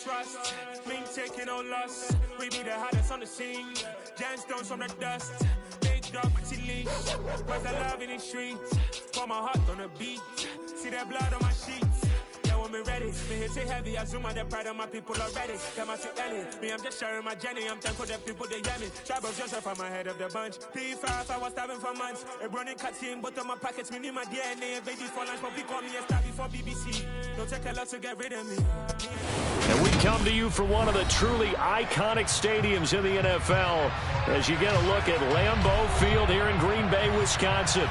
trust. Ming taking no loss. We be the hottest on the scene. Gemstones from the dust. Big dog, pretty leash. Where's the love in the streets? Pour my heart on the beat. See that blood on my sheets. Yeah, when me ready, me hit it heavy. I zoom on the pride of my people already. Come out to Ellie. Me, I'm just sharing my journey. I'm thankful that people they hear me. Trouble Joseph, I'm ahead of the bunch. P5, I was starving for months. A running cut in, but on my pockets, me need my DNA. And babies for lunch, but we call me a star before BBC. Don't take a lot to get rid of me. And we come to you from one of the truly iconic stadiums in the NFL as you get a look at Lambeau Field here in Green Bay, Wisconsin.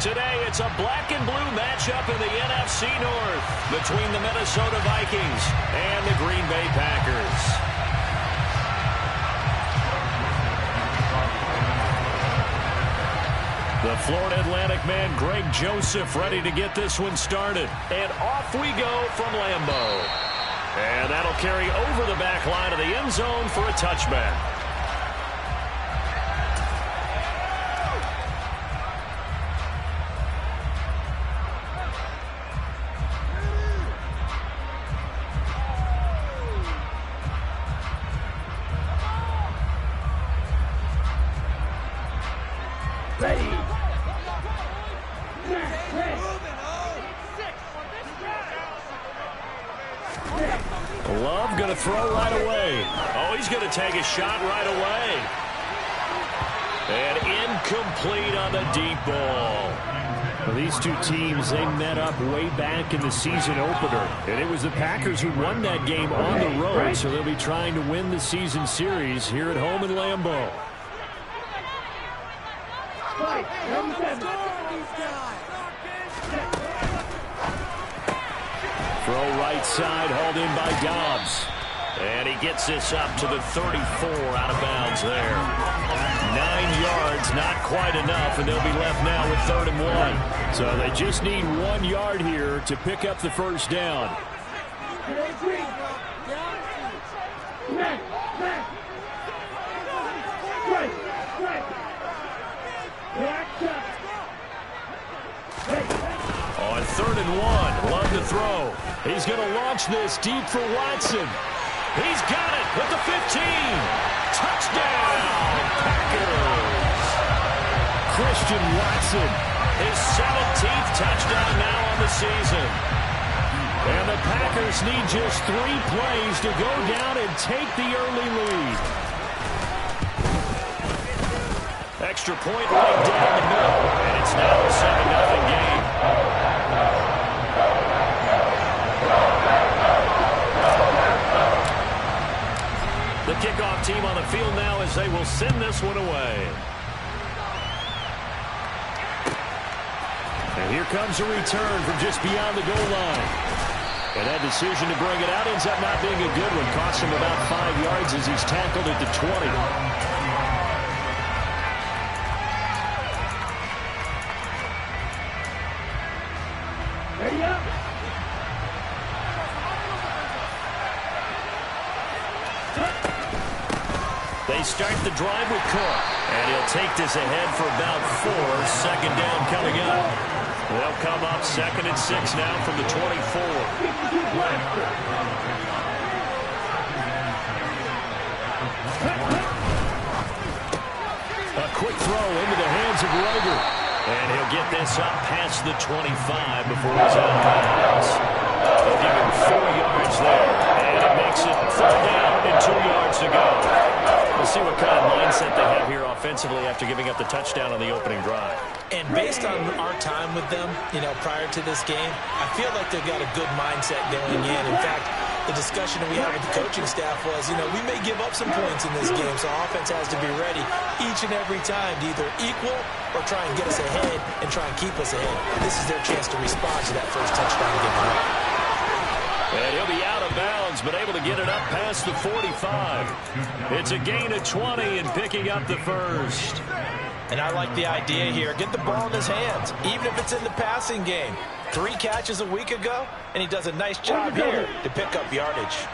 Today, it's a black and blue matchup in the NFC North between the Minnesota Vikings and the Green Bay Packers. The Florida Atlantic man, Greg Joseph, ready to get this one started. And off we go from Lambeau. And that'll carry over the back line of the end zone for a touchback. Love going to throw right away. Oh, he's going to take a shot right away. And incomplete on the deep ball. Well, these two teams, they met up way back in the season opener. And it was the Packers who won that game on the road, so they'll be trying to win the season series here at home in Lambeau. Throw right side, hauled in by Dobbs. And he gets this up to the 34 out of bounds there. 9 yards, not quite enough, and they'll be left now with 3rd and 1. So they just need 1 yard here to pick up the first down. On 3rd and 1, Love to throw. He's going to launch this deep for Watson. He's got it at the 15. Touchdown, Packers. Christian Watson. His 17th touchdown now on the season. And the Packers need just 3 plays to go down and take the early lead. Extra point right down the middle, and it's now a 7-0 game. The kickoff team on the field now as they will send this one away. And here comes a return from just beyond the goal line. And that decision to bring it out ends up not being a good one. Costs him about 5 yards as he's tackled at the 20. They start the drive with Cook, and he'll take this ahead for about 4. 2nd down coming up. They'll come up 2nd and 6 now from the 24. A quick throw into the hands of Rager. And he'll get this up past the 25 before he's out of bounds. They'll give him 4 yards there, and it makes it 3rd down and 2 yards to go. We'll see what kind of mindset they have here offensively after giving up the touchdown on the opening drive. And based on our time with them, prior to this game, I feel like they've got a good mindset going in. In fact, the discussion that we had with the coaching staff was, we may give up some points in this game, so offense has to be ready each and every time to either equal or try and get us ahead and try and keep us ahead. This is their chance to respond to that first touchdown given up. And he'll be out of bounds, but able to get it up past the 45. It's a gain of 20 and picking up the first. And I like the idea here. Get the ball in his hands, even if it's in the passing game. 3 catches a week ago, and he does a nice job here to pick up yardage.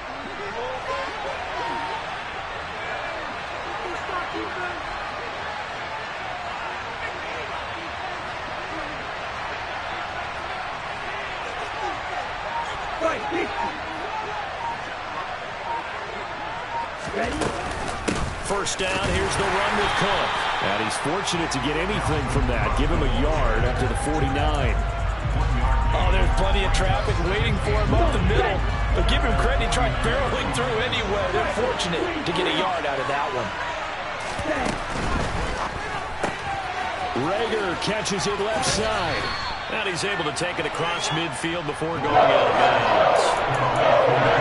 First down, here's the run with Cook. And he's fortunate to get anything from that. Give him a yard up to the 49. Oh, there's plenty of traffic waiting for him up the middle. But give him credit, he tried barreling through anyway. They're fortunate to get a yard out of that one. Reagor catches it left side. And he's able to take it across midfield before going out of bounds.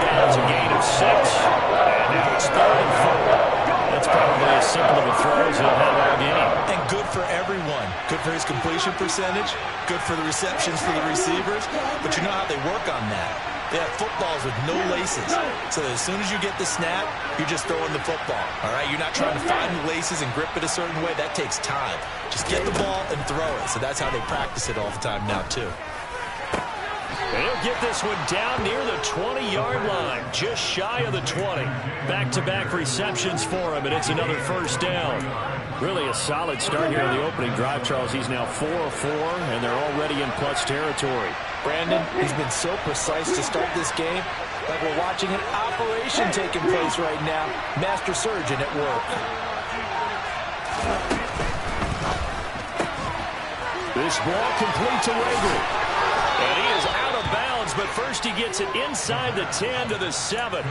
That's a gain of 6. And now it's 3rd and 4. That's probably as simple of a throw as he'll have all game. And good for everyone. Good for his completion percentage. Good for the receptions for the receivers. But you know how they work on that. They have footballs with no laces. So as soon as you get the snap, you're just throwing the football. All right? You're not trying to find the laces and grip it a certain way. That takes time. Just get the ball and throw it. So that's how they practice it all the time now, too. And he'll get this one down near the 20-yard line, just shy of the 20. Back-to-back receptions for him, and it's another first down. Really a solid start here on the opening drive, Charles. He's now 4 of 4, and they're already in plus territory. Brandon, he's been so precise to start this game. Like we're watching an operation taking place right now. Master surgeon at work. This ball complete to Reagor. And he is out of bounds, but first he gets it inside the 10 to the 7.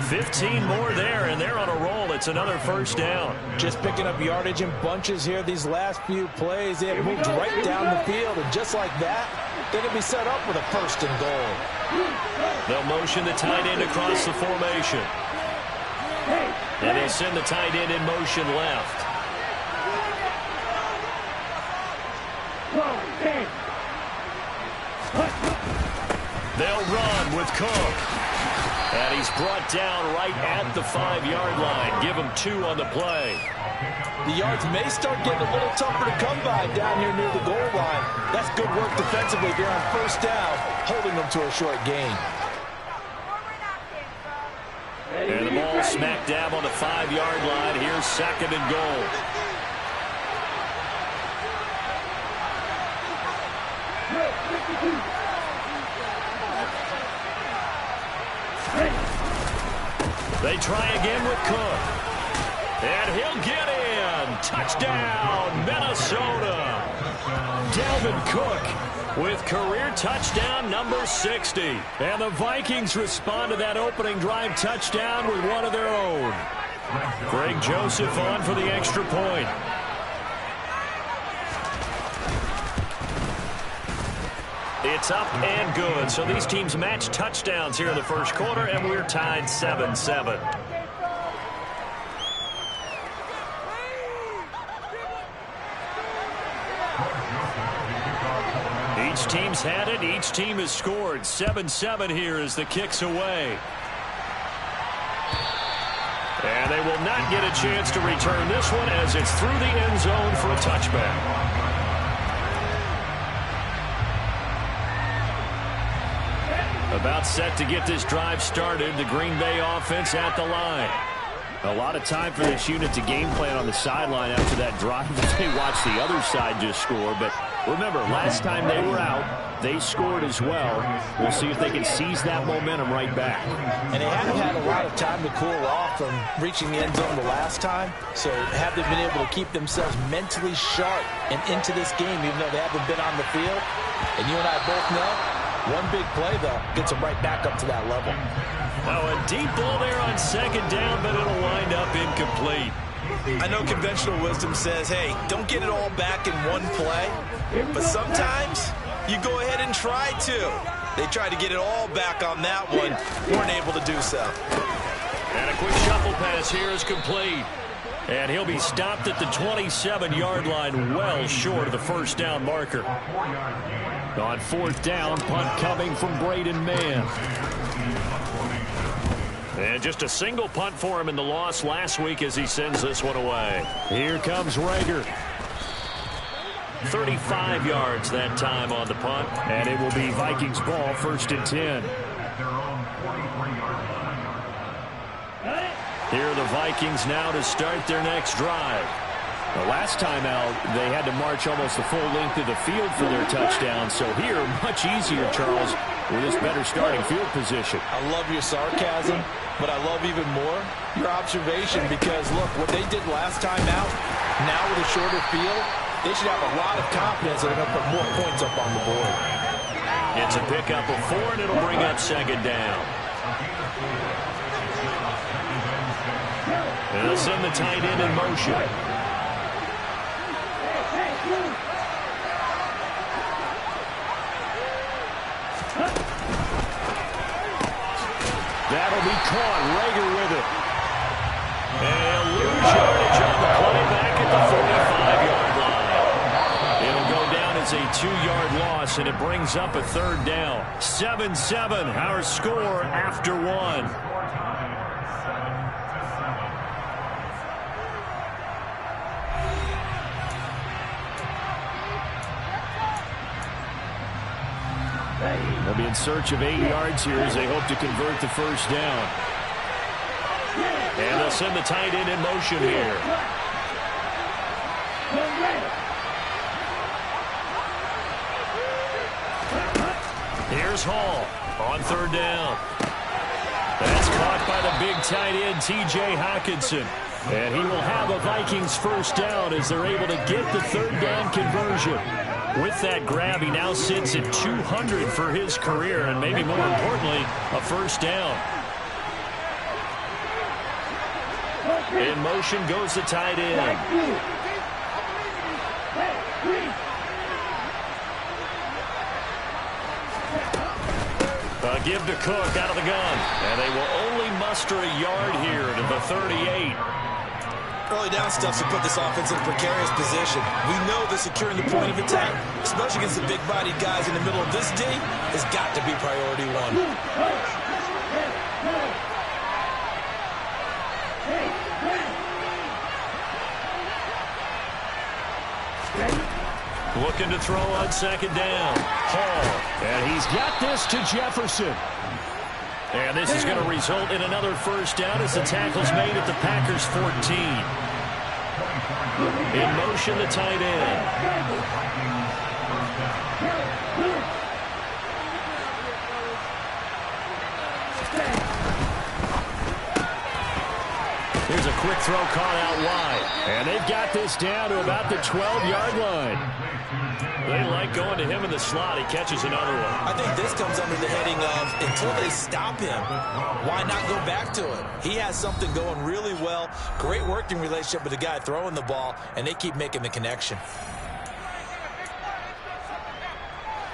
15 more there, and they're on a roll. It's another first down. Just picking up yardage in bunches here these last few plays. They have moved right down the field, and just like that, they're going to be set up with a 1st and goal. They'll motion the tight end across the formation. And they'll send the tight end in motion left. They'll run with Cook. And he's brought down right at the 5-yard line. Give him 2 on the play. The yards may start getting a little tougher to come by down here near the goal line. That's good work defensively if you're on first down, holding them to a short gain. And the ball smack dab on the 5-yard line. Here's 2nd and goal. They try again with Cook. And he'll get in. Touchdown, Minnesota. Dalvin Cook with career touchdown number 60. And the Vikings respond to that opening drive touchdown with one of their own. Greg Joseph on for the extra point. It's up and good. So these teams match touchdowns here in the first quarter, and we're tied 7-7. Each team's had it. Each team has scored. 7-7 here as the kick's away. And they will not get a chance to return this one as it's through the end zone for a touchback. About set to get this drive started. The Green Bay offense at the line. A lot of time for this unit to game plan on the sideline after that drive. They watched the other side just score. But remember, last time they were out, they scored as well. We'll see if they can seize that momentum right back. And they haven't had a lot of time to cool off from reaching the end zone the last time. So have they been able to keep themselves mentally sharp and into this game, even though they haven't been on the field? And you and I both know, one big play, though, gets them right back up to that level. Oh, a deep ball there on 2nd down, but it'll wind up incomplete. I know conventional wisdom says, hey, don't get it all back in one play. But sometimes you go ahead and try to. They tried to get it all back on that one. Weren't able to do so. And a quick shuffle pass here is complete. And he'll be stopped at the 27-yard line, well short of the first down marker. On 4th down, punt coming from Braden Mann. And just a single punt for him in the loss last week as he sends this one away. Here comes Reagor. 35 yards that time on the punt. And it will be Vikings ball, 1st and 10. Here are the Vikings now to start their next drive. The last time out, they had to march almost the full length of the field for their touchdown. So here, much easier, Charles, with this better starting field position. I love your sarcasm, but I love even more your observation because, look, what they did last time out, now with a shorter field, they should have a lot of confidence that they're going to put more points up on the board. It's a pickup of 4, and it'll bring up second down. And they'll send the tight end in motion. That'll be caught. Rager with it. And he'll lose yardage on the play back at the 45-yard line. It'll go down as a 2-yard loss, and it brings up a third down. 7-7, our score after 1. They'll be in search of 8 yards here as they hope to convert the first down. And they'll send the tight end in motion here. Here's Hall on third down. That's caught by the big tight end, T.J. Hockenson. And he will have a Vikings first down as they're able to get the third down conversion. With that grab, he now sits at 200 for his career, and maybe more importantly, a first down. In motion goes the tight end. A give to Cook out of the gun, and they will only muster a yard here to the 38. Early down stuff to put this offense in a precarious position. We know that securing the point of attack, especially against the big-bodied guys in the middle of this D, has got to be priority 1. Looking to throw on second down. Hall. And he's got this to Jefferson. And this is going to result in another first down as the tackle's made at the Packers' 14. In motion, the tight end. Here's a quick throw caught out wide. And they've got this down to about the 12-yard line. They like going to him in the slot. He catches another one. I think this comes under the heading of until they stop him, why not go back to him? He has something going really well. Great working relationship with the guy throwing the ball, and they keep making the connection.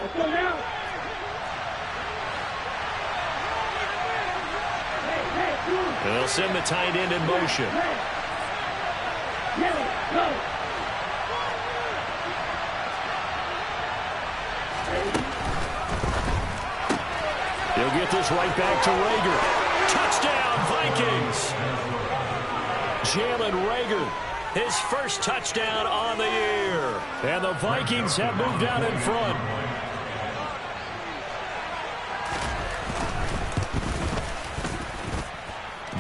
Let's go now. They'll send the tight end in motion. He'll get this right back to Rager. Touchdown, Vikings! Jalen Rager, his first touchdown on the year. And the Vikings have moved out in front.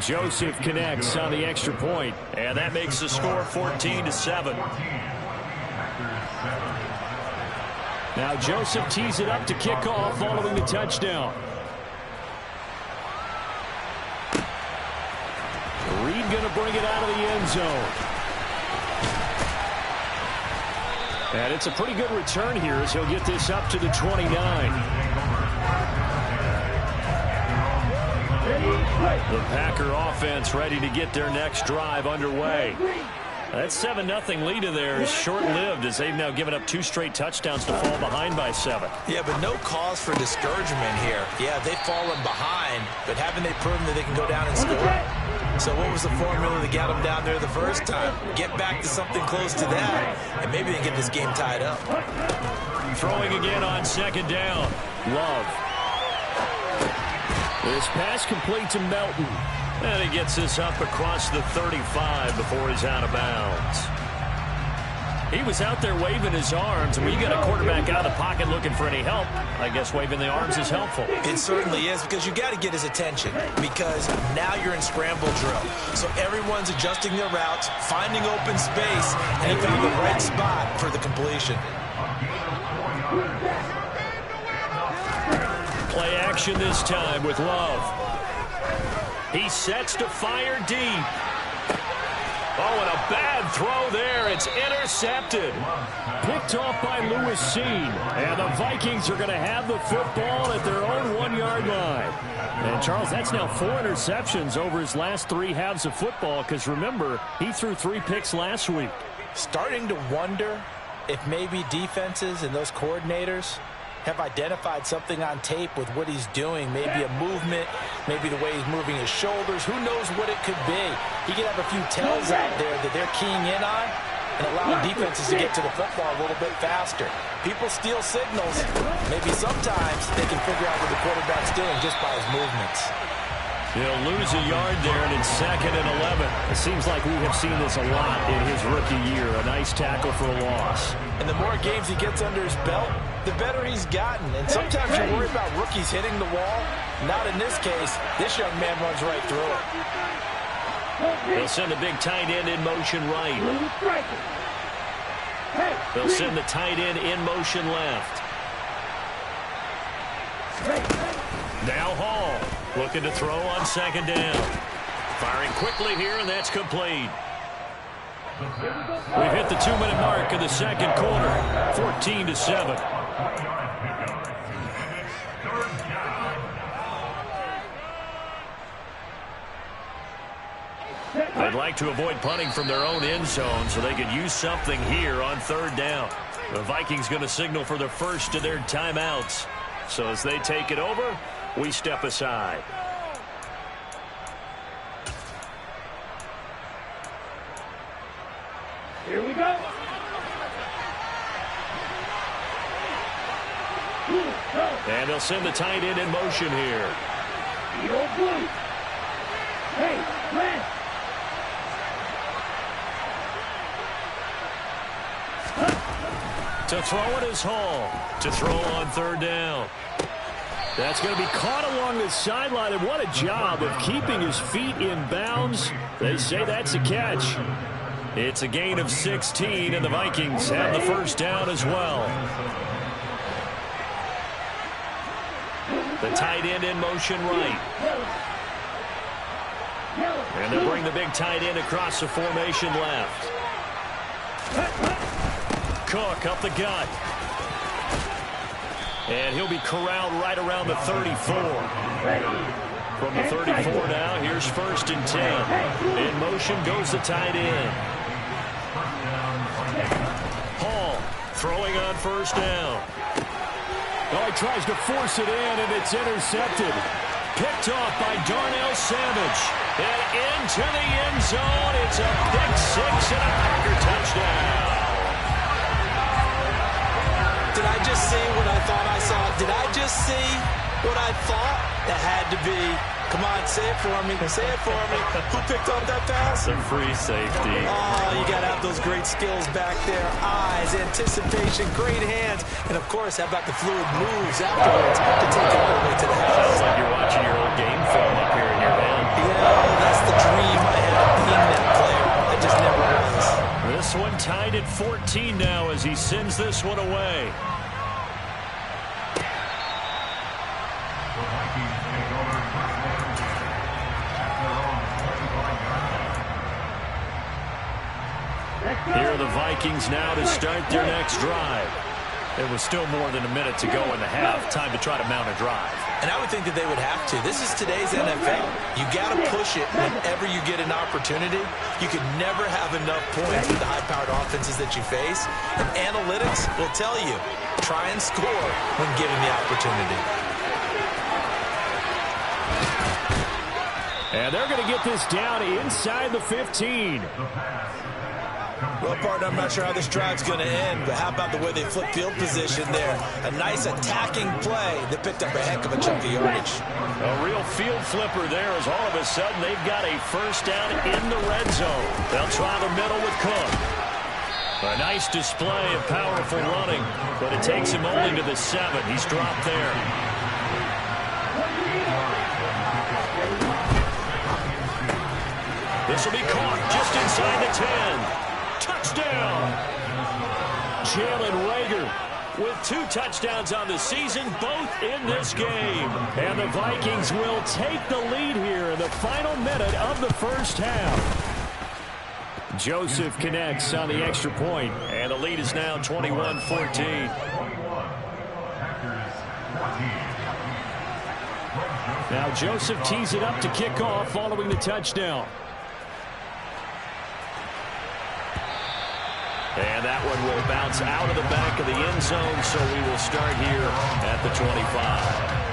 Joseph connects on the extra point, and that makes the score 14-7. Now Joseph tees it up to kick off following the touchdown. Reed going to bring it out of the end zone. And it's a pretty good return here as he'll get this up to the 29. The Packer offense ready to get their next drive underway. That 7-0 lead of theirs short-lived as they've now given up 2 straight touchdowns to fall behind by 7. Yeah, but no cause for discouragement here. Yeah, they've fallen behind, but haven't they proven that they can go down and score? So what was the formula that got them down there the first time? Get back to something close to that, and maybe they can get this game tied up. Throwing again on second down. Love. This pass complete to Melton. And he gets this up across the 35 before he's out of bounds. He was out there waving his arms, and when you got a quarterback out of the pocket looking for any help, I guess waving the arms is helpful. It certainly is, because you got to get his attention, because now you're in scramble drill. So everyone's adjusting their routes, finding open space, and he found the right spot for the completion. Play action this time with Love. He sets to fire deep. Oh, and a bad throw there. It's intercepted. Picked off by Lewis Cine. And the Vikings are going to have the football at their own 1-yard line. And, Charles, that's now 4 interceptions over his last 3 halves of football, because, remember, he threw 3 picks last week. Starting to wonder if maybe defenses and those coordinators have identified something on tape with what he's doing. Maybe a movement, maybe the way he's moving his shoulders. Who knows what it could be? He could have a few tells out there that they're keying in on and allowing defenses to get to the football a little bit faster. People steal signals. Maybe sometimes they can figure out what the quarterback's doing just by his movements. He'll lose a yard there, and it's 2nd and 11. It seems like we have seen this a lot in his rookie year. A nice tackle for a loss. And the more games he gets under his belt, the better he's gotten. And sometimes you worry about rookies hitting the wall. Not in this case. This young man runs right through it. They'll send the big tight end in motion right. They'll send the tight end in motion left. Now Hall looking to throw on 2nd down. Firing quickly here, and that's complete. We've hit the 2-minute mark of the 2nd quarter. 14-7. They'd like to avoid punting from their own end zone so they could use something here on 3rd down. The Vikings going to signal for the first of their timeouts. So as they take it over, we step aside. Here we go. And they'll send the tight end in motion here. The old blue. Hey, man. To throw it is Hall. To throw on 3rd down. That's going to be caught along the sideline, and what a job of keeping his feet in bounds. They say that's a catch. It's a gain of 16, and the Vikings have the 1st down as well. The tight end in motion right. And they bring the big tight end across the formation left. Cook up the gut. And he'll be corralled right around the 34. From the 34 now, here's 1st and 10. In motion goes the tight end. Hall throwing on 1st down. Oh, he tries to force it in, and it's intercepted. Picked off by Darnell Savage. And into the end zone. It's a pick 6 and a Packer touchdown. Did I just see what I thought I saw? Did I just see what I thought? That had to be. Come on, say it for me. Say it for me. Who picked up that pass? The free safety. Oh, you got to have those great skills back there. Eyes, anticipation, great hands. And, of course, how about the fluid moves afterwards to take it all the way to the house? Sounds like you're watching your old game film up here in your head. Yeah, that's the dream I had of being that player. I just never was. This one tied at 14 now as he sends this one away. Here are the Vikings now to start their next drive. There was still more than a minute to go in the half. Time to try to mount a drive. And I would think that they would have to. This is today's NFL. You got to push it whenever you get an opportunity. You can never have enough points with the high-powered offenses that you face. And analytics will tell you, try and score when given the opportunity. And they're going to get this down inside the 15. Well, partner, I'm not sure how this drive's going to end, but how about the way they flip field position there? A nice attacking play that picked up a heck of a chunk of yardage. A real field flipper there as all of a sudden they've got a 1st down in the red zone. They'll try the middle with Cook. A nice display of powerful running, but it takes him only to the 7. He's dropped there. This will be caught just inside the 10. Touchdown! Jalen Reagor with 2 touchdowns on the season, both in this game. And the Vikings will take the lead here in the final minute of the first half. Joseph connects on the extra point, and the lead is now 21-14. Now Joseph tees it up to kick off following the touchdown. And that one will bounce out of the back of the end zone, so we will start here at the 25.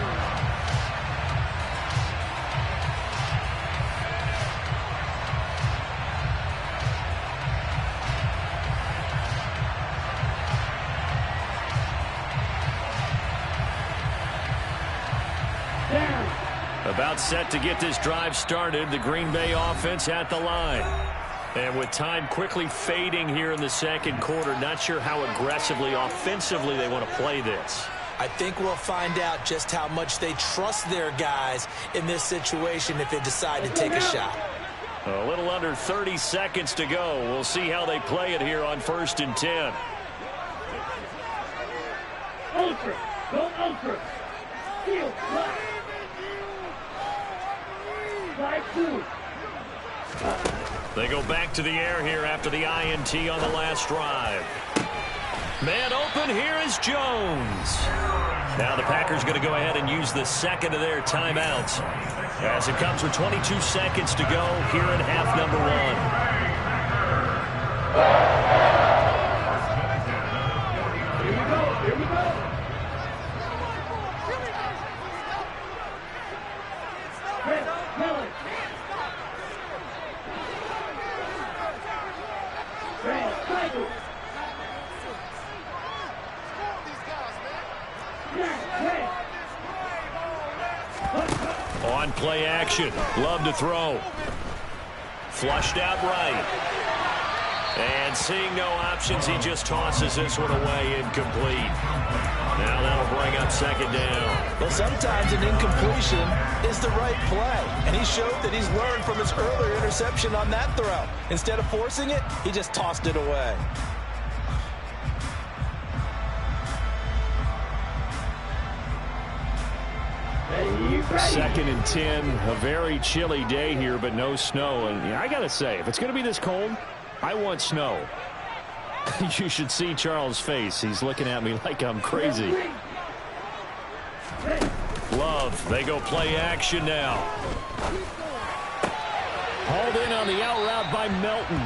About set to get this drive started, the Green Bay offense at the line. And with time quickly fading here in the second quarter, not sure how aggressively, offensively they want to play this. I think we'll find out just how much they trust their guys in this situation if they decide to take a shot. A little under 30 seconds to go. We'll see how they play it here on 1st and 10. Ultra. Go ultra. Field left. 5-2. They go back to the air here after the INT on the last drive. Man open, here is Jones. Now the Packers going to go ahead and use the second of their timeouts as it comes with 22 seconds to go here in half number 1. Here we go. Here we go. On play action, Love to throw. Flushed out right. And seeing no options, he just tosses this one away, incomplete. Now that'll bring up second down. Well, sometimes an incompletion is the right play. And he showed that he's learned from his earlier interception on that throw. Instead of forcing it, he just tossed it away. Second and 10, a very chilly day here, but no snow. And I got to say, if it's going to be this cold, I want snow. You should see Charles' face. He's looking at me like I'm crazy. Love, they go play action now. Hauled in on the out route by Melton.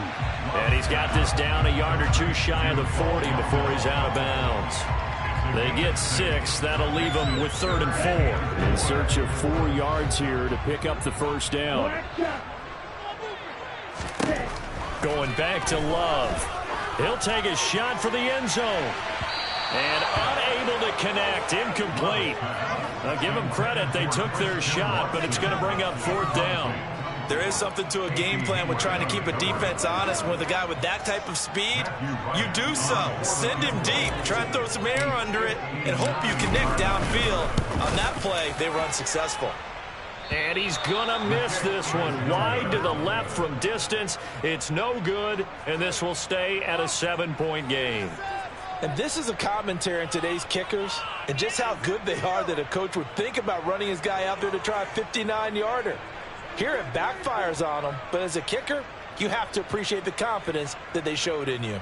And he's got this down a yard or 2 shy of the 40 before he's out of bounds. They get 6. That'll leave them with 3rd and 4. In search of 4 yards here to pick up the first down. Going back to Love. He'll take a shot for the end zone. And unable to connect. Incomplete. I'll give them credit. They took their shot, but it's going to bring up 4th down. There is something to a game plan with trying to keep a defense honest. With a guy with that type of speed, you do so. Send him deep. Try and throw some air under it and hope you connect downfield. On that play, they were unsuccessful. And he's going to miss this one. Wide to the left from distance. It's no good, and this will stay at a 7-point game. And this is a commentary on today's kickers and just how good they are that a coach would think about running his guy out there to try a 59-yarder. Here it backfires on them, but as a kicker, you have to appreciate the confidence that they showed in you.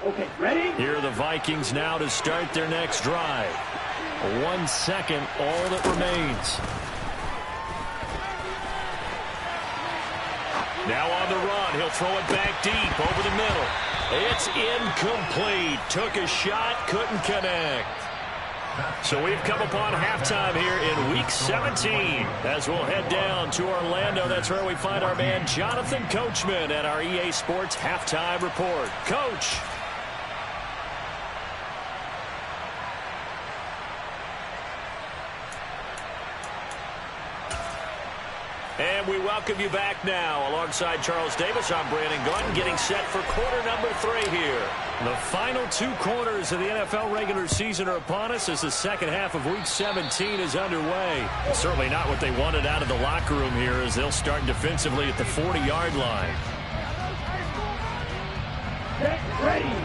Okay, ready? Here are the Vikings now to start their next drive. 1 second, all that remains. Now on the run, he'll throw it back deep over the middle. It's incomplete. Took a shot, couldn't connect. So we've come upon halftime here in Week 17 as we'll head down to Orlando. That's where we find our man Jonathan Coachman at our EA Sports Halftime Report. Coach. And we welcome you back now. Alongside Charles Davis, I'm Brandon Gaudin, getting set for quarter number 3 here. The final 2 quarters of the NFL regular season are upon us as the second half of Week 17 is underway. Certainly not what they wanted out of the locker room here as they'll start defensively at the 40-yard line. Get ready.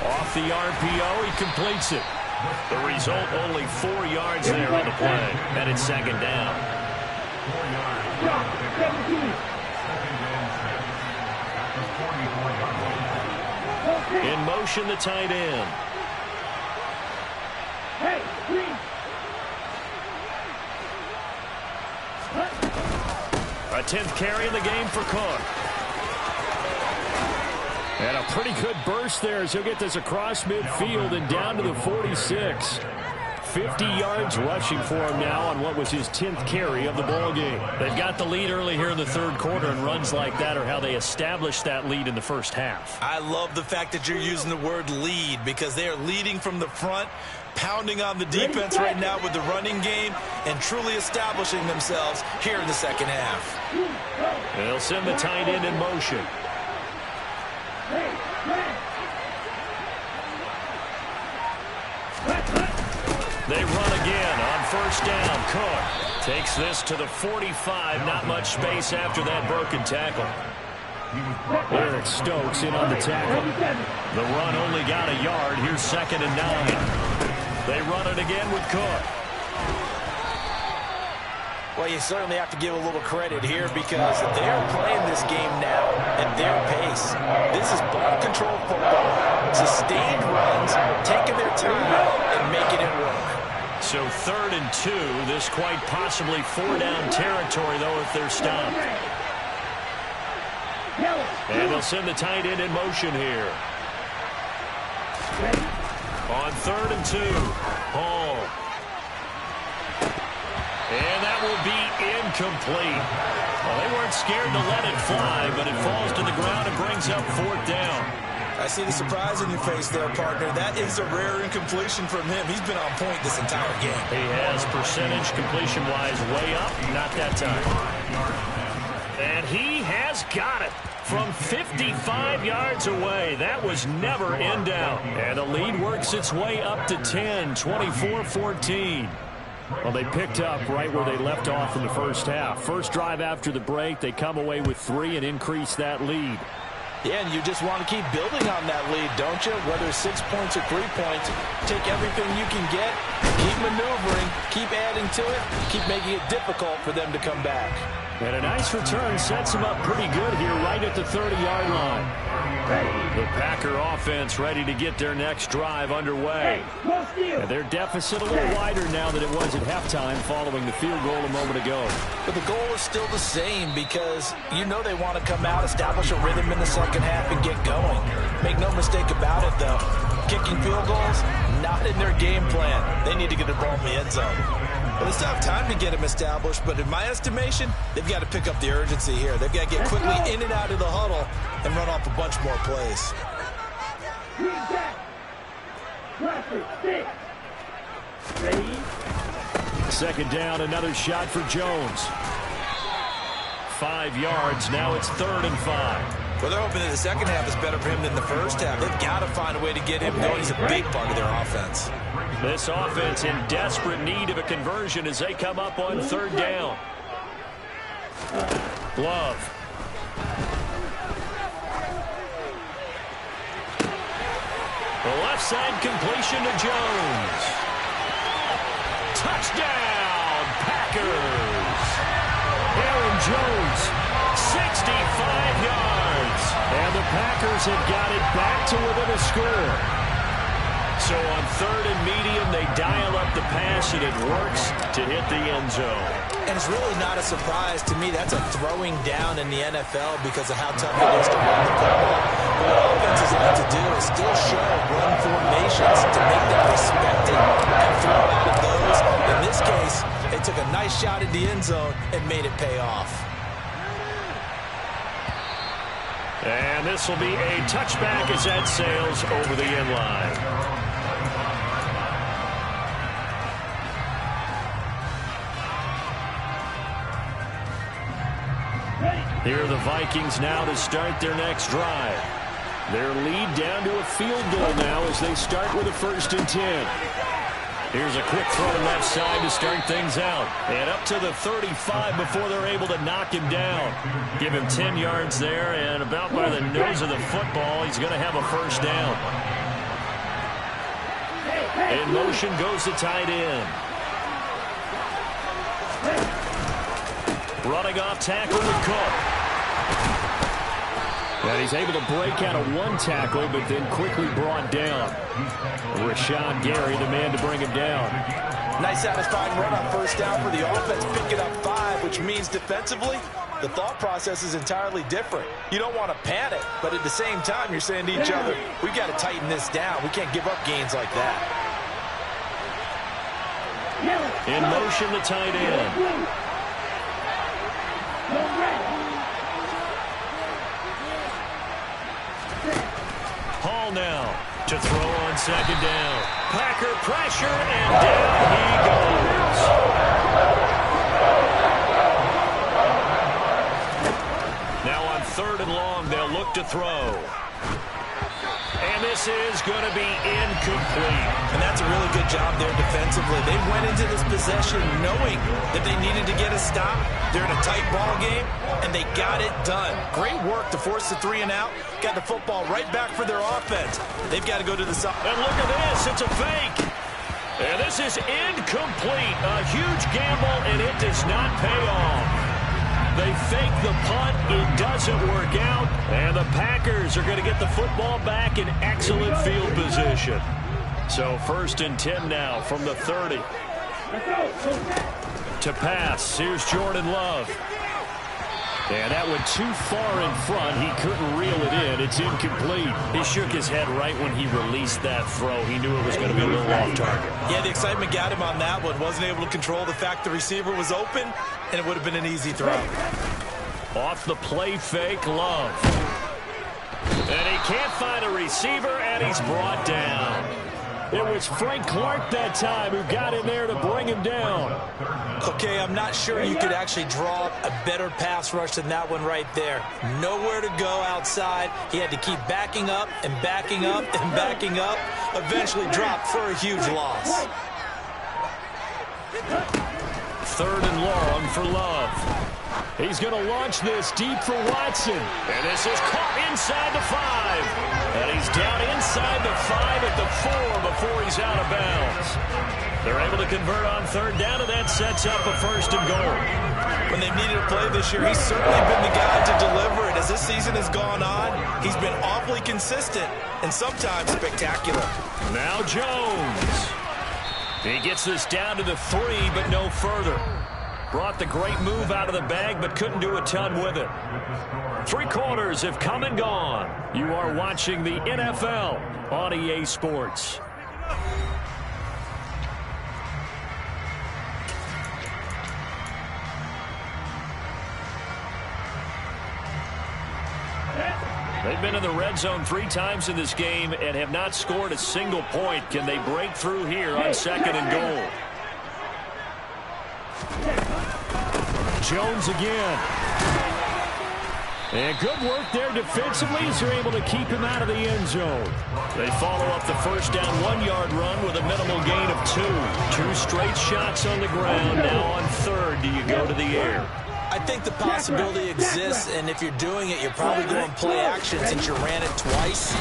Off the RPO, he completes it. The result, only 4 yards there on the play. And it's second down. Drop 17. In motion, the tight end. Hey, green. A 10th carry in the game for Cook. And a pretty good burst there as he'll get this across midfield and down to the 46. 50 yards rushing for him now on what was his 10th carry of the ball game. They've got the lead early here in the third quarter, and runs like that are how they established that lead in the first half. I love the fact that you're using the word lead because they are leading from the front, pounding on the defense right now with the running game, and truly establishing themselves here in the second half. They'll send the tight end in motion. They run again on first down. Cook takes this to the 45. Not much space after that broken tackle. Eric Stokes in on the tackle. The run only got a yard. Here's 2nd and 9. They run it again with Cook. Well, you certainly have to give a little credit here because they're playing this game now at their pace. This is ball control football. Sustained runs, taking their time, and making it work. So 3rd and 2. This quite possibly 4-down territory, though, if they're stopped. And they'll send the tight end in motion here. On 3rd and 2. Hall. And that will be incomplete. Well, they weren't scared to let it fly, but it falls to the ground and brings up 4th down. I see the surprise in your face there, partner. That is a rare incompletion from him. He's been on point this entire game. He has percentage completion-wise way up. Not that time. And he has got it from 55 yards away. That was never in doubt. And the lead works its way up to 10, 24-14. Well, they picked up right where they left off in the first half. First drive after the break, they come away with 3 and increase that lead. Yeah, and you just want to keep building on that lead, don't you? Whether it's 6 points or 3 points, take everything you can get, keep maneuvering, keep adding to it, keep making it difficult for them to come back. And a nice return sets them up pretty good here right at the 30-yard line. The Packer offense ready to get their next drive underway. And their deficit a little wider now than it was at halftime following the field goal a moment ago. But the goal is still the same because you know they want to come out, establish a rhythm in the second half, and get going. Make no mistake about it, though. Kicking field goals, not in their game plan. They need to get the ball in the end zone. Well, they still have time to get them established, but in my estimation, they've got to pick up the urgency here. They've got to get quickly in and out of the huddle and run off a bunch more plays. Ready? 2nd down, another shot for Jones. 5 yards, now it's 3rd and 5. Well, they're hoping that the second half is better for him than the first half. They've got to find a way to get him going. He's a big part of their offense. This offense in desperate need of a conversion as they come up on 3rd down. Love. The left side completion to Jones. Touchdown, Packers. Aaron Jones, 65 yards. And the Packers have got it back to within a score. So on 3rd and medium, they dial up the pass, and it works to hit the end zone. And it's really not a surprise to me. That's a throwing down in the NFL because of how tough it is to run the football. What offenses like to do is still show run formations to make them respected and throw out of those. In this case, they took a nice shot at the end zone and made it pay off. And this will be a touchback as that sails over the end line. Here are the Vikings now to start their next drive. Their lead down to a field goal now as they start with a 1st and 10. Here's a quick throw left side to start things out. And up to the 35 before they're able to knock him down. Give him 10 yards there, and about by the nose of the football, he's going to have a 1st down. In motion goes the tight end. Running off tackle with Cook. And he's able to break out of one tackle, but then quickly brought down. Rashawn Gary, the man to bring him down. Nice satisfying run on 1st down for the offense, picking up 5, which means defensively, the thought process is entirely different. You don't want to panic, but at the same time, you're saying to each other, we've got to tighten this down. We can't give up gains like that. In motion, the tight end. Hall now to throw on 2nd down. Packer pressure, and down he goes. Now on 3rd and long, they'll look to throw. And this is going to be incomplete. And that's a really good job there defensively. They went into this possession knowing that they needed to get a stop. They're in a tight ball game, and they got it done. Great work to force the 3 and out. Got the football right back for their offense. They've got to go to the side. And look at this. It's a fake. And this is incomplete. A huge gamble, and it does not pay off. They fake the punt. It doesn't work out. And the Packers are going to get the football back in excellent field position. So 1st and 10 now from the 30. To pass. Here's Jordan Love. And that went too far in front. He couldn't reel it in. It's incomplete. He shook his head right when he released that throw. He knew it was going to be a little off target. Yeah, the excitement got him on that one. Wasn't able to control the fact the receiver was open, and it would have been an easy throw. Off the play fake, Love. And he can't find a receiver, and he's brought down. It was Frank Clark that time who got in there to bring him down. Okay, I'm not sure you could actually draw up a better pass rush than that one right there. Nowhere to go outside. He had to keep backing up and backing up and backing up. Eventually dropped for a huge loss. 3rd and long for Love. He's going to launch this deep for Watson. And this is caught inside the 5. And he's down inside the 5 at the 4 before he's out of bounds. They're able to convert on 3rd down, and that sets up a 1st and goal. When they've needed a play this year, he's certainly been the guy to deliver it. As this season has gone on, he's been awfully consistent and sometimes spectacular. Now Jones. He gets this down to the 3, but no further. Brought the great move out of the bag, but couldn't do a ton with it. 3 quarters have come and gone. You are watching the NFL on EA Sports. They've been in the red zone 3 times in this game and have not scored a single point. Can they break through here on 2nd and goal? Jones again. And good work there defensively as they're able to keep him out of the end zone. They follow up the 1st down 1-yard run with a minimal gain of 2. 2 straight shots on the ground. Now on 3rd, do you go to the air? I think the possibility exists, and if you're doing it, you're probably going play action since you ran it twice.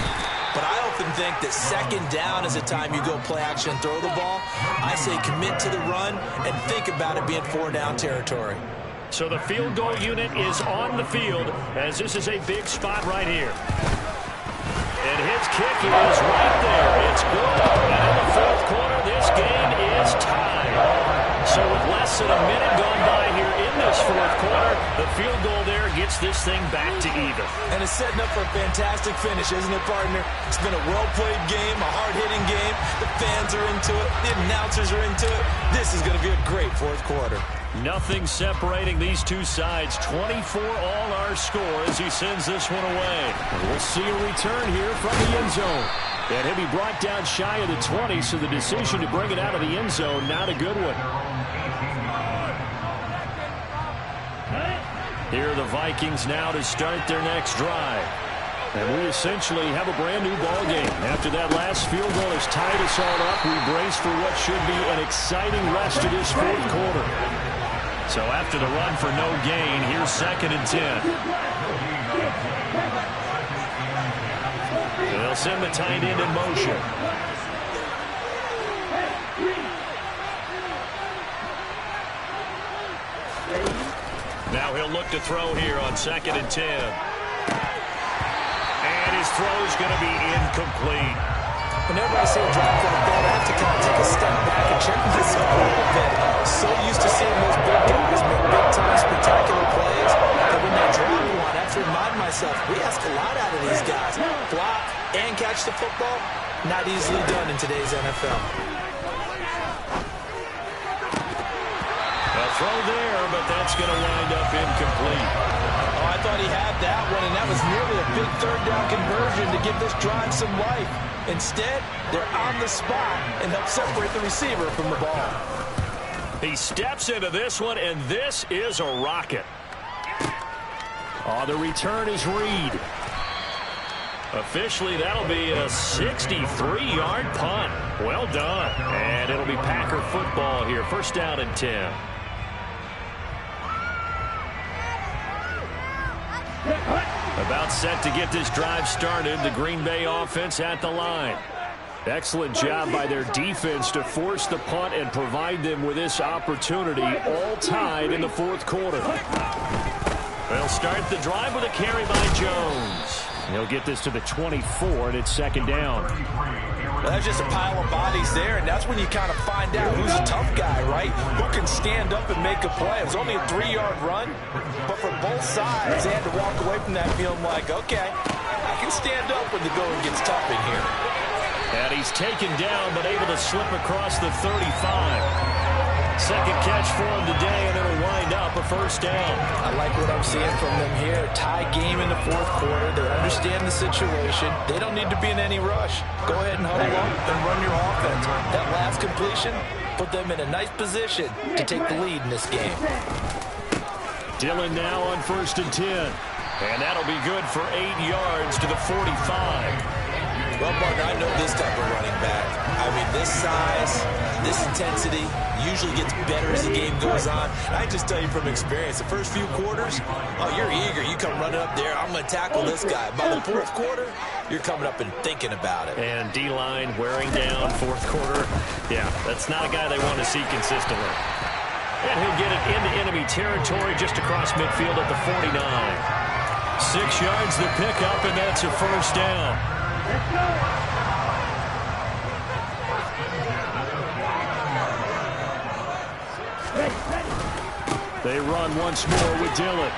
But I often think that 2nd down is the time you go play action and throw the ball. I say commit to the run and think about it being 4-down territory. So the field goal unit is on the field as this is a big spot right here. And his kick is right there. It's good. And in the 4th quarter, this game is tied. So with less than a minute gone by here in this 4th quarter, the field goal there gets this thing back to even. And it's setting up for a fantastic finish, isn't it, partner? It's been a well-played game, a hard-hitting game. The fans are into it. The announcers are into it. This is going to be a great 4th quarter. Nothing separating these two sides. 24 all our score as he sends this one away. And we'll see a return here from the end zone. And he'll be brought down shy of the 20, so the decision to bring it out of the end zone, not a good one. Here are the Vikings now to start their next drive. And we essentially have a brand new ball game. After that last field goal has tied us all up, we brace for what should be an exciting rest of this fourth quarter. So after the run for no gain, here's 2nd and 10. They'll send the tight end in motion. Now he'll look to throw here on 2nd and 10. And his throw's going to be incomplete. Whenever I see a drop like that, I have to kind of take a step back and check myself a little bit. So used to seeing those big guys make big-time spectacular plays that when they drop one, I have to remind myself, we ask a lot out of these guys. Block and catch the football, not easily done in today's NFL. A throw there, but that's going to wind up incomplete. Oh, I thought he had that one, and that was nearly a big third-down conversion to give this drive some life. Instead, they're on the spot and help separate the receiver from the ball. He steps into this one, and this is a rocket. Oh, the return is Reed. Officially, that'll be a 63-yard punt. Well done. And it'll be Packer football here. 1st down and 10. About set to get this drive started. The Green Bay offense at the line. Excellent job by their defense to force the punt and provide them with this opportunity, all tied in the fourth quarter. They'll start the drive with a carry by Jones. He'll get this to the 24, and it's 2nd down. Well, that's just a pile of bodies there, and that's when you kind of find out who's a tough guy, right? Who can stand up and make a play. It was only a 3-yard run, but for both sides, they had to walk away from that feeling like, okay, I can stand up when the going gets tough in here. And he's taken down, but able to slip across the 35. Second catch for him today, and it'll wind up a 1st down. I like what I'm seeing from them here. Tie game in the fourth quarter. They understand the situation. They don't need to be in any rush. Go ahead and huddle up and run your offense. That last completion put them in a nice position to take the lead in this game. Dillon now on 1st and 10. And that'll be good for 8 yards to the 45. Well, Martin, I know this type of running back. I mean, this size, this intensity usually gets better as the game goes on. And I just tell you from experience, the first few quarters, oh, you're eager. You come running up there, I'm going to tackle this guy. By the fourth quarter, you're coming up and thinking about it. And D-line wearing down fourth quarter. Yeah, that's not a guy they want to see consistently. And he'll get it into enemy territory just across midfield at the 49. 6 yards the pickup, and that's a 1st down. They run once more with Dillon.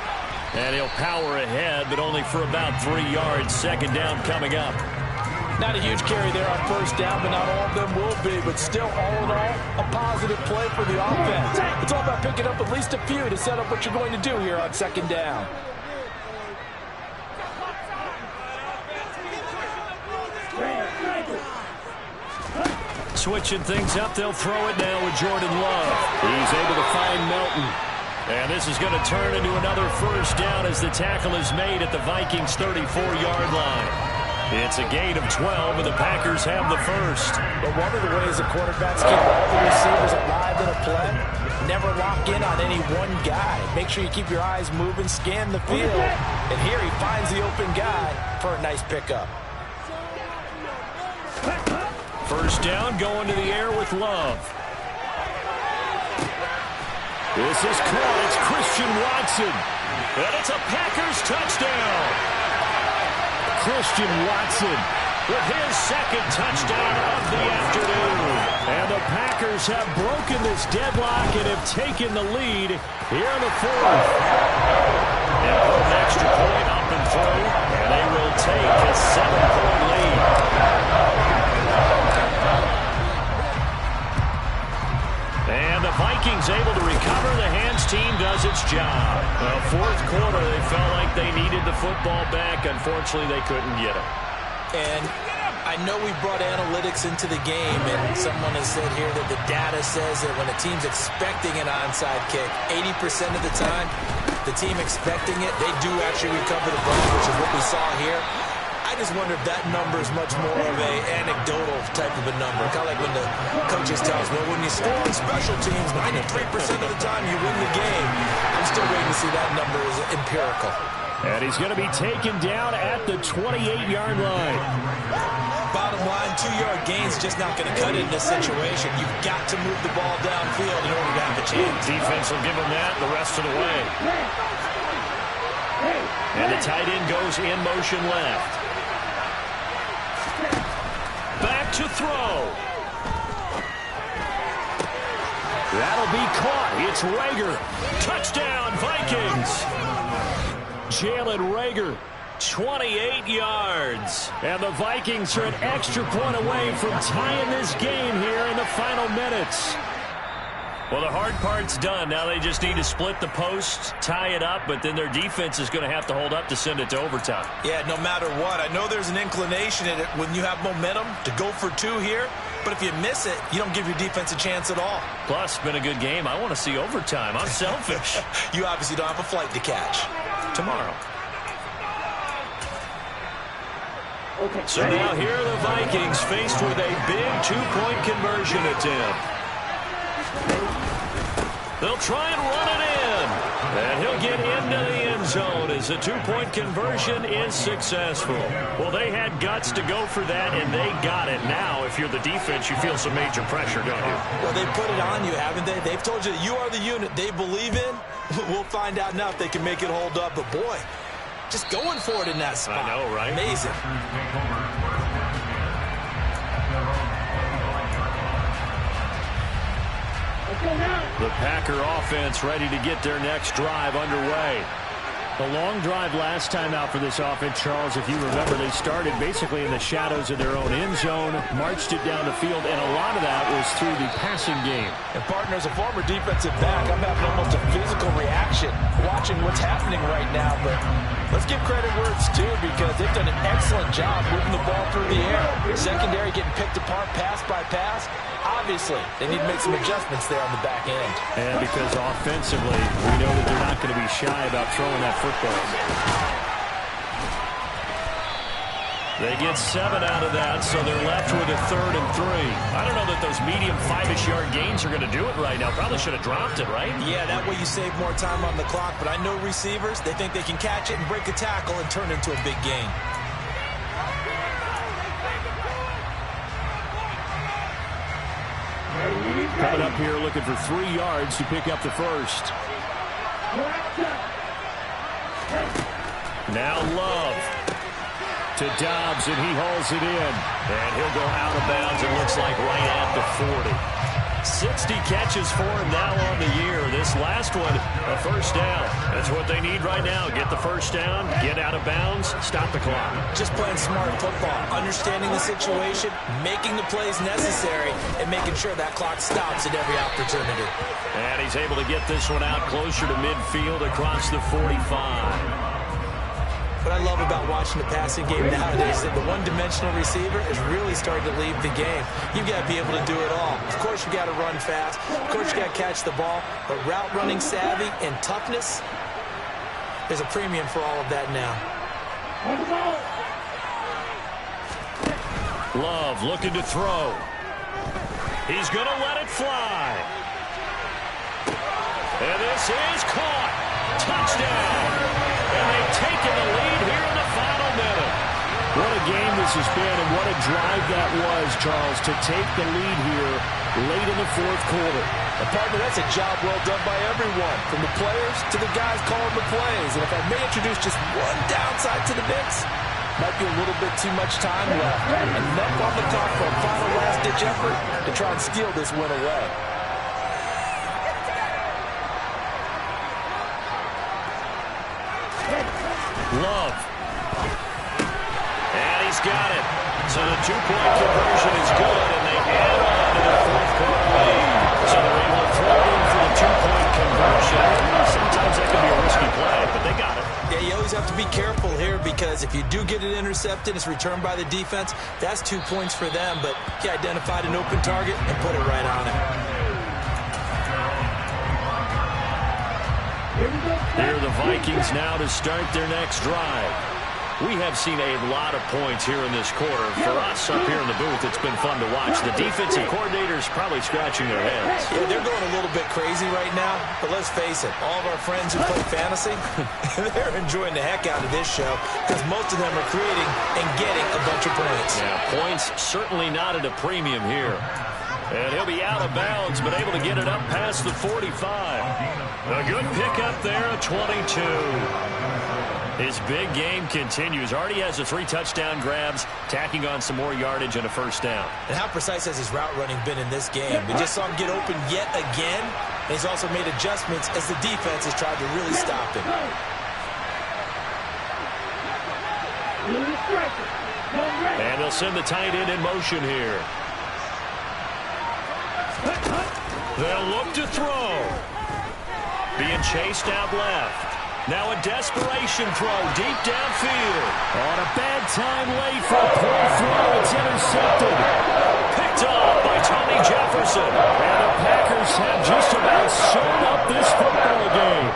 And he'll power ahead, but only for about 3 yards. 2nd down coming up. Not a huge carry there on 1st down, but not all of them will be. But still, all in all, a positive play for the offense. It's all about picking up at least a few to set up what you're going to do here on 2nd down. Switching things up, they'll throw it now with Jordan Love. He's able to find Melton. And this is going to turn into another 1st down as the tackle is made at the Vikings' 34-yard line. It's a gain of 12, and the Packers have the 1st. But one of the ways the quarterbacks keep all the receivers alive in a play, never lock in on any one guy. Make sure you keep your eyes moving, scan the field. And here he finds the open guy for a nice pickup. 1st down, going to the air with Love. This is caught. It's Christian Watson. And it's a Packers touchdown. Christian Watson with his 2nd touchdown of the afternoon. And the Packers have broken this deadlock and have taken the lead here in the 4th. And put an extra point up and through, and they will take a 7-point lead. And the Vikings able to recover the handoff. wanted the football back. Unfortunately, they couldn't get it. And I know we brought analytics into the game, and someone has said here that the data says that when a team's expecting an onside kick, 80% of the time, the team expecting it, they do actually recover the ball, which is what we saw here. I just wonder if that number is much more of a anecdotal type of a number. Kind of like when the coaches tell us, well, when you score on special teams, 93% of the time you win the game. I'm still waiting to see that number is empirical. And he's going to be taken down at the 28-yard line. Bottom line, 2-yard gain's just not going to cut it in this situation. You've got to move the ball downfield in order to have a chance. Defense will give him that the rest of the way. And the tight end goes in motion left. Back to throw. That'll be caught. It's Reagor. Touchdown, Vikings. Jalen Reagor, 28 yards. And the Vikings are an extra point away from tying this game here in the final minutes. Well, the hard part's done. Now they just need to split the post, tie it up, but then their defense is going to have to hold up to send it to overtime. Yeah, no matter what. I know there's an inclination in it when you have momentum to go for 2 here, but if you miss it, you don't give your defense a chance at all. Plus, it's been a good game. I want to see overtime. I'm selfish. You obviously don't have a flight to catch. Tomorrow. Okay. So now here are the Vikings faced with a big 2-point conversion attempt. They'll try and run it in. And he'll get into the end zone as the 2-point conversion is successful. Well, they had guts to go for that, and they got it. Now, if you're the defense, you feel some major pressure, don't you? Well, they put it on you, haven't they? They've told you that you are the unit they believe in. We'll find out now if they can make it hold up. But, boy, just going for it in that spot. I know, right? Amazing. The Packer offense ready to get their next drive underway. The long drive last time out for this offense, Charles, if you remember, they started basically in the shadows of their own end zone, marched it down the field, and a lot of that was through the passing game. And, partner, as a former defensive back, I'm having almost a physical reaction watching what's happening right now. But let's give credit where it's due because they've done an excellent job moving the ball through the air. Secondary getting picked apart pass by pass. Obviously, they need to make some adjustments there on the back end. And because offensively, we know that they're not going to be shy about throwing that football. They get 7 out of that, so they're left with a 3rd and 3. I don't know that those medium 5-ish yard gains are going to do it right now. Probably should have dropped it, right? Yeah, that way you save more time on the clock. But I know receivers, they think they can catch it and break a tackle and turn it into a big gain. Coming up here looking for 3 yards to pick up the first. Now Love to Dobbs, and he hauls it in. And he'll go out of bounds, it looks like right at the 40. 60 catches for him now on the year. This last one, a first down. That's what they need right now. Get the first down, get out of bounds, stop the clock. Just playing smart football, understanding the situation, making the plays necessary, and making sure that clock stops at every opportunity. And he's able to get this one out closer to midfield across the 45. What I love about watching the passing game nowadays is that the one-dimensional receiver is really starting to leave the game. You've got to be able to do it all. Of course, you've got to run fast. Of course, you've got to catch the ball. But route running savvy and toughness, there's a premium for all of that now. Love looking to throw. He's going to let it fly. And this is caught. Touchdown. And they've taken the lead here in the final minute. What a game this has been, and what a drive that was, Charles, to take the lead here late in the 4th quarter. And, partner, that's a job well done by everyone, from the players to the guys calling the plays. And if I may introduce just one downside to the mix, might be a little bit too much time left. Enough on the clock for a final last-ditch effort to try and steal this win away. Love. And he's got it. So the 2-point conversion is good, and they add on to the 4th quarter lead. So they're able to throw in for the 2-point conversion. Sometimes that can be a risky play, but they got it. Yeah, you always have to be careful here because if you do get it intercepted, it's returned by the defense. That's 2 points for them, but he identified an open target and put it right on him. Here are the Vikings now to start their next drive. We have seen a lot of points here in this quarter. For us up here in the booth, it's been fun to watch. The defensive coordinators probably scratching their heads. Yeah, they're going a little bit crazy right now, but let's face it, all of our friends who play fantasy, they're enjoying the heck out of this show because most of them are creating and getting a bunch of points. Yeah, points certainly not at a premium here. And he'll be out of bounds, but able to get it up past the 45. A good pickup there, a 22. His big game continues. Already has the 3 touchdown grabs, tacking on some more yardage and a first down. And how precise has his route running been in this game? We just saw him get open yet again. And he's also made adjustments as the defense has tried to really stop him. And they'll send the tight end in motion here. They'll look to throw. Being chased out left. Now a desperation throw deep downfield. On a bad time late for a poor throw. It's intercepted. Picked off by Tony Jefferson. And the Packers have just about sewn up this football game.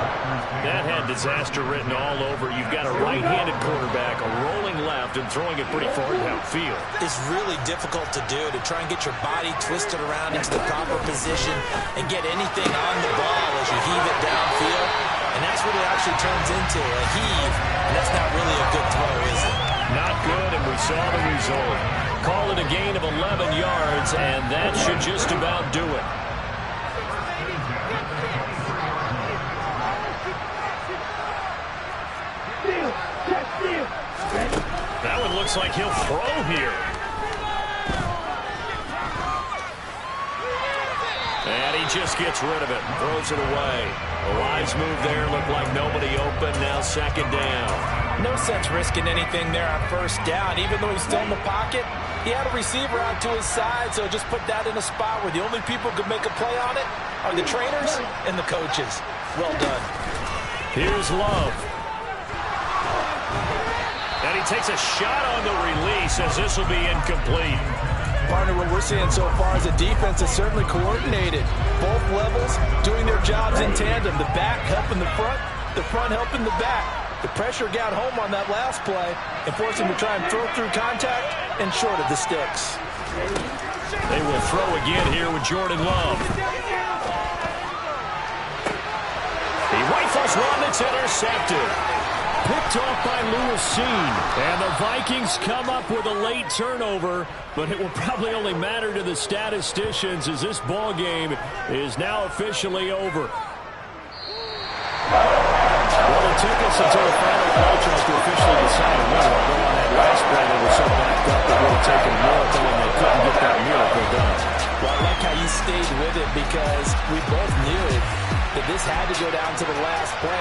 That had disaster written all over. You've got a right-handed quarterback, a rolling left, and throwing it pretty far downfield. It's really difficult to do, to try and get your body twisted around into the proper position and get anything on the ball as you heave it downfield. And that's what it actually turns into, a heave. And that's not really a good throw, is it? Not good, and we saw the result. Call it a gain of 11 yards, and that should just about do it. That one looks like he'll throw here. And he just gets rid of it, throws it away. A wise move there, looked like nobody open, now second down. No sense risking anything there on first down. Even though he's still in the pocket, he had a receiver out to his side, so just put that in a spot where the only people who could make a play on it are the trainers and the coaches. Well done. Here's Love. And he takes a shot on the release as this will be incomplete. Partner, what we're seeing so far is the defense is certainly coordinated. Both levels doing their jobs in tandem. The back helping the front helping the back. The pressure got home on that last play and forced him to try and throw through contact and short of the sticks. They will throw again here with Jordan Love. He rifles one that's intercepted. Picked off by Lewis Cine. And the Vikings come up with a late turnover, but it will probably only matter to the statisticians as this ball game is now officially over. Well, it took us until the final play chance to officially decide a winner. Although on that last play, they were so backed up that would have taken a miracle, and they couldn't get that miracle done. Well, I like how you stayed with it because we both knew that this had to go down to the last play.